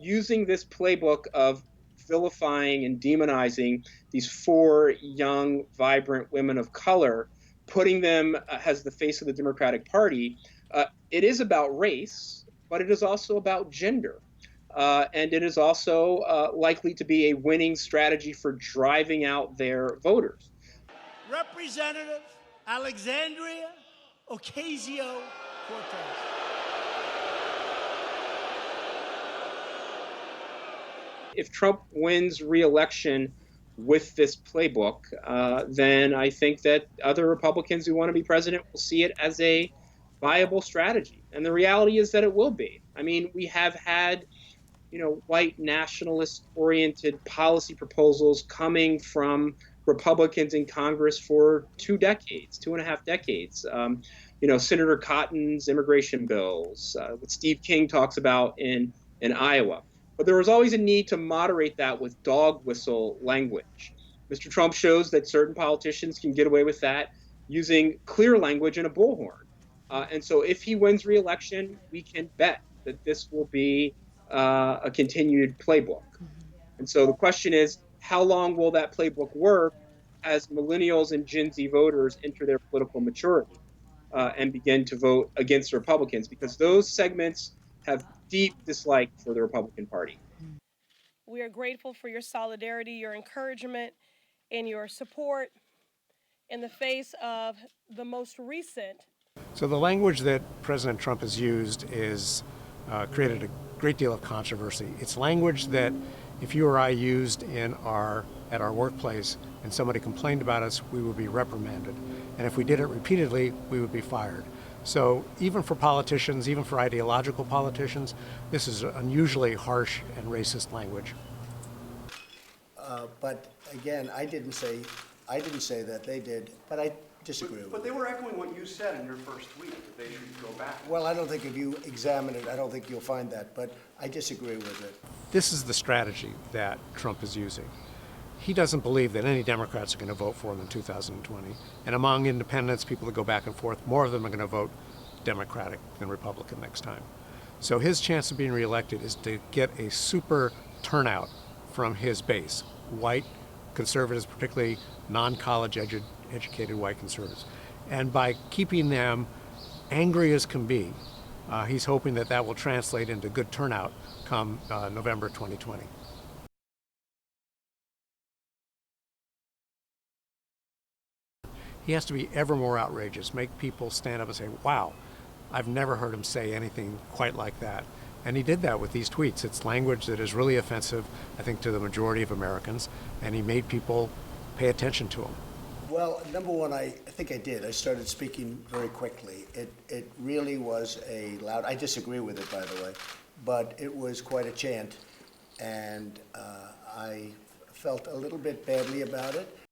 using this playbook of vilifying and demonizing these four young, vibrant women of color, putting them as the face of the Democratic Party. It is about race, but it is also about gender. And it is also likely to be a winning strategy for driving out their voters. Representative Alexandria Ocasio-Cortez. If Trump wins re-election with this playbook, then I think that other Republicans who want to be president will see it as a viable strategy. And the reality is that it will be. I mean, we have had, white nationalist-oriented policy proposals coming from Republicans in Congress for 2 decades, 2.5 decades. Senator Cotton's immigration bills, what Steve King talks about in Iowa. But there was always a need to moderate that with dog whistle language. Mr. Trump shows that certain politicians can get away with that using clear language and a bullhorn. And so if he wins re-election, we can bet that this will be a continued playbook. And so the question is, how long will that playbook work as millennials and Gen Z voters enter their political maturity and begin to vote against Republicans? Because those segments have deep dislike for the Republican Party. We are grateful for your solidarity, your encouragement, and your support in the face of the most recent. So the language that President Trump has used is created a great deal of controversy. It's language that if you or I used at our workplace and somebody complained about us, we would be reprimanded. And if we did it repeatedly, we would be fired. So even for politicians, even for ideological politicians, this is unusually harsh and racist language. But again, I didn't say that, they did, but I disagree with it. But they were echoing what you said in your first tweet, that they should go back. Well, I don't think if you examine it, I don't think you'll find that, but I disagree with it. This is the strategy that Trump is using. He doesn't believe that any Democrats are going to vote for him in 2020. And among independents, people that go back and forth, more of them are going to vote Democratic than Republican next time. So his chance of being reelected is to get a super turnout from his base, white conservatives, particularly non-college educated white conservatives. And by keeping them angry as can be, he's hoping that that will translate into good turnout come November 2020. He has to be ever more outrageous, make people stand up and say, wow, I've never heard him say anything quite like that. And he did that with these tweets. It's language that is really offensive, I think, to the majority of Americans, and he made people pay attention to him. Well, number one, I think I did. I started speaking very quickly. It really was a loud, I disagree with it, by the way, but it was quite a chant, and I felt a little bit badly about it.